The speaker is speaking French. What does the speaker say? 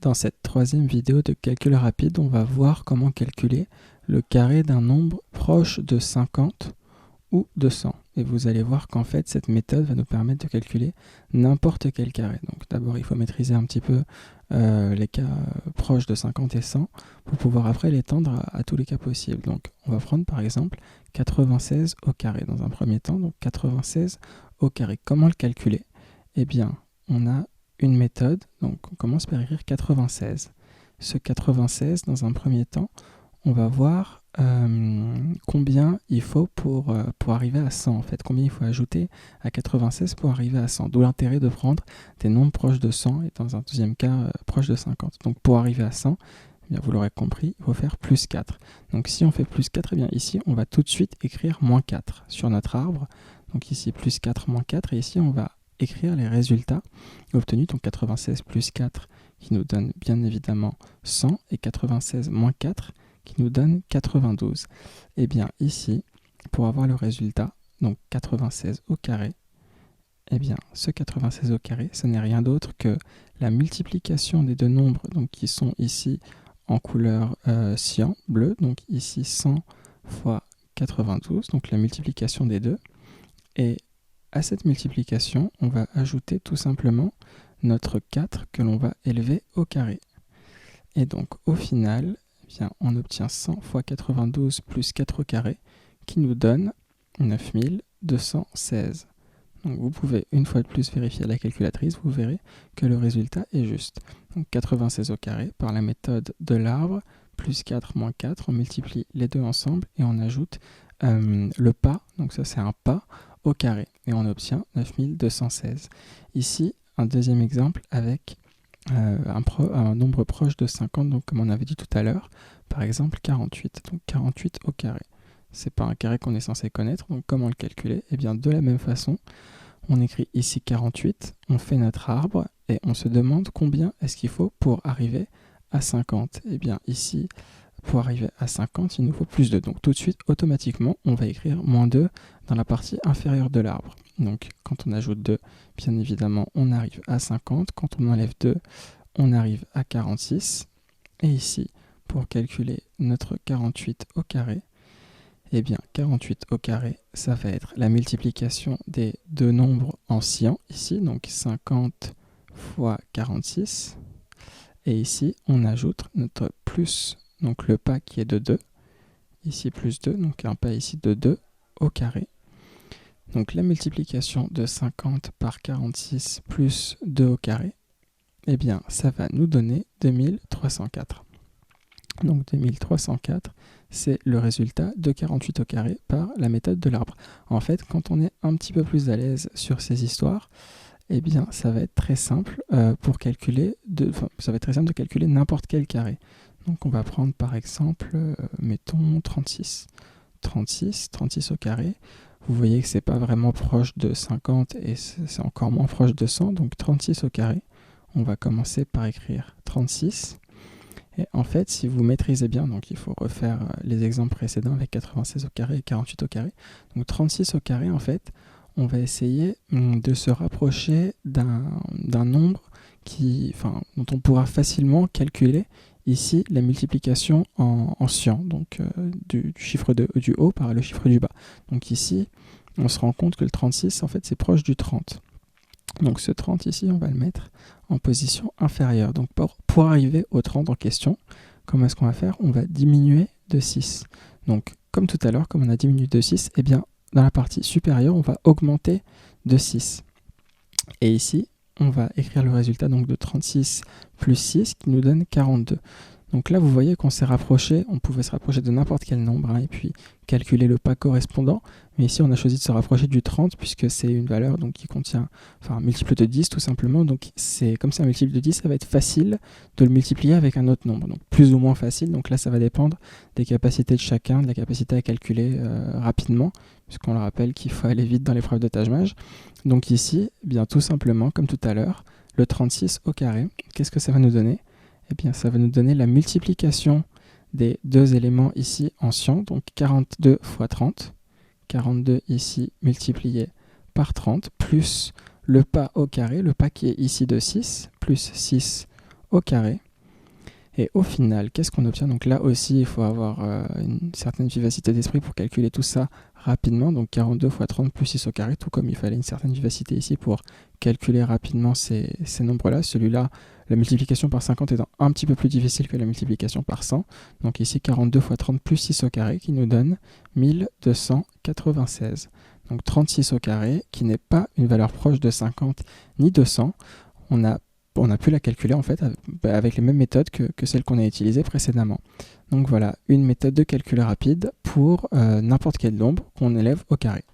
Dans cette troisième vidéo de calcul rapide, on va voir comment calculer le carré d'un nombre proche de 50 ou de 100. Et vous allez voir qu'en fait, cette méthode va nous permettre de calculer n'importe quel carré. Donc d'abord, il faut maîtriser un petit peu les cas proches de 50 et 100 pour pouvoir après l'étendre à tous les cas possibles. Donc on va prendre par exemple 96 au carré dans un premier temps. Donc 96 au carré. Comment le calculer? Eh bien, on a une méthode, donc on commence par écrire 96. Ce 96, dans un premier temps, on va voir combien il faut pour arriver à 100, en fait, combien il faut ajouter à 96 pour arriver à 100. D'où l'intérêt de prendre des nombres proches de 100 et dans un deuxième cas proche de 50. Donc pour arriver à 100, eh bien, vous l'aurez compris, il faut faire plus 4. Donc si on fait plus 4, eh bien ici on va tout de suite écrire moins 4 sur notre arbre. Donc ici plus 4, moins 4, et ici on va écrire les résultats obtenus, donc 96 plus 4 qui nous donne bien évidemment 100 et 96 moins 4 qui nous donne 92. Et bien ici, pour avoir le résultat, donc 96 au carré, et bien ce 96 au carré, ce n'est rien d'autre que la multiplication des deux nombres donc, qui sont ici en couleur cyan, bleu, donc ici 100 fois 92, donc la multiplication des deux, et à cette multiplication, on va ajouter tout simplement notre 4 que l'on va élever au carré. Et donc au final, eh bien, on obtient 100 fois 92 plus 4 au carré qui nous donne 9216. Donc vous pouvez une fois de plus vérifier à la calculatrice, vous verrez que le résultat est juste. Donc 96 au carré par la méthode de l'arbre, plus 4 moins 4, on multiplie les deux ensemble et on ajoute le pas, donc ça c'est un pas, au carré, et on obtient 9216. Ici, un deuxième exemple avec un nombre proche de 50, donc comme on avait dit tout à l'heure, par exemple 48, donc 48 au carré. C'est pas un carré qu'on est censé connaître, donc comment le calculer? Eh bien de la même façon, on écrit ici 48, on fait notre arbre, et on se demande combien est-ce qu'il faut pour arriver à 50. Eh bien ici, pour arriver à 50, il nous faut plus 2. Donc tout de suite, automatiquement, on va écrire moins 2 dans la partie inférieure de l'arbre. Donc quand on ajoute 2, bien évidemment, on arrive à 50. Quand on enlève 2, on arrive à 46. Et ici, pour calculer notre 48 au carré, eh bien 48 au carré, ça va être la multiplication des deux nombres en cyan, ici, donc 50 fois 46. Et ici, on ajoute notre plus, donc le pas qui est de 2, ici plus 2, donc un pas ici de 2 au carré. Donc la multiplication de 50 par 46 plus 2 au carré, eh bien ça va nous donner 2304. Donc 2304, c'est le résultat de 48 au carré par la méthode de l'arbre. En fait, quand on est un petit peu plus à l'aise sur ces histoires, eh bien ça va être très simple pour calculer, ça va être très simple de calculer n'importe quel carré. Donc on va prendre par exemple, mettons 36. 36 au carré. Vous voyez que c'est pas vraiment proche de 50 et c'est encore moins proche de 100, donc 36 au carré. On va commencer par écrire 36. Et en fait, si vous maîtrisez bien, donc il faut refaire les exemples précédents avec 96 au carré et 48 au carré. Donc 36 au carré, en fait, on va essayer de se rapprocher d'un nombre dont on pourra facilement calculer ici la multiplication en cyan, donc du chiffre du haut par le chiffre du bas. Donc ici, on se rend compte que le 36, en fait, c'est proche du 30. Donc ce 30 ici, on va le mettre en position inférieure. Donc pour arriver au 30 en question, comment est-ce qu'on va faire? On va diminuer de 6. Donc comme tout à l'heure, comme on a diminué de 6, eh bien dans la partie supérieure, on va augmenter de 6. Et ici, on va écrire le résultat donc de 36 plus 6 qui nous donne 42. Donc là, vous voyez qu'on s'est rapproché, on pouvait se rapprocher de n'importe quel nombre et puis calculer le pas correspondant. Mais ici, on a choisi de se rapprocher du 30 puisque c'est une valeur donc, qui contient un multiple de 10 tout simplement. Donc comme c'est un multiple de 10, ça va être facile de le multiplier avec un autre nombre. Donc plus ou moins facile. Donc là, ça va dépendre des capacités de chacun, de la capacité à calculer rapidement, puisqu'on le rappelle qu'il faut aller vite dans l'épreuve de Tâche-Mage. Donc ici, eh bien tout simplement, comme tout à l'heure, le 36 au carré, qu'est-ce que ça va nous donner? Eh bien, ça va nous donner la multiplication des deux éléments ici en cyan, donc 42 fois 30. 42 ici multiplié par 30, plus le pas au carré, le pas qui est ici de 6, plus 6 au carré. Et au final, qu'est-ce qu'on obtient? Donc là aussi, il faut avoir une certaine vivacité d'esprit pour calculer tout ça rapidement. Donc 42 fois 30 plus 6 au carré, tout comme il fallait une certaine vivacité ici pour calculer rapidement ces nombres-là. Celui-là, la multiplication par 50 étant un petit peu plus difficile que la multiplication par 100. Donc ici, 42 fois 30 plus 6 au carré qui nous donne 1296. Donc 36 au carré, qui n'est pas une valeur proche de 50 ni de 100. On a pu la calculer en fait avec les mêmes méthodes que celles qu'on a utilisées précédemment. Donc voilà, une méthode de calcul rapide pour n'importe quel nombre qu'on élève au carré.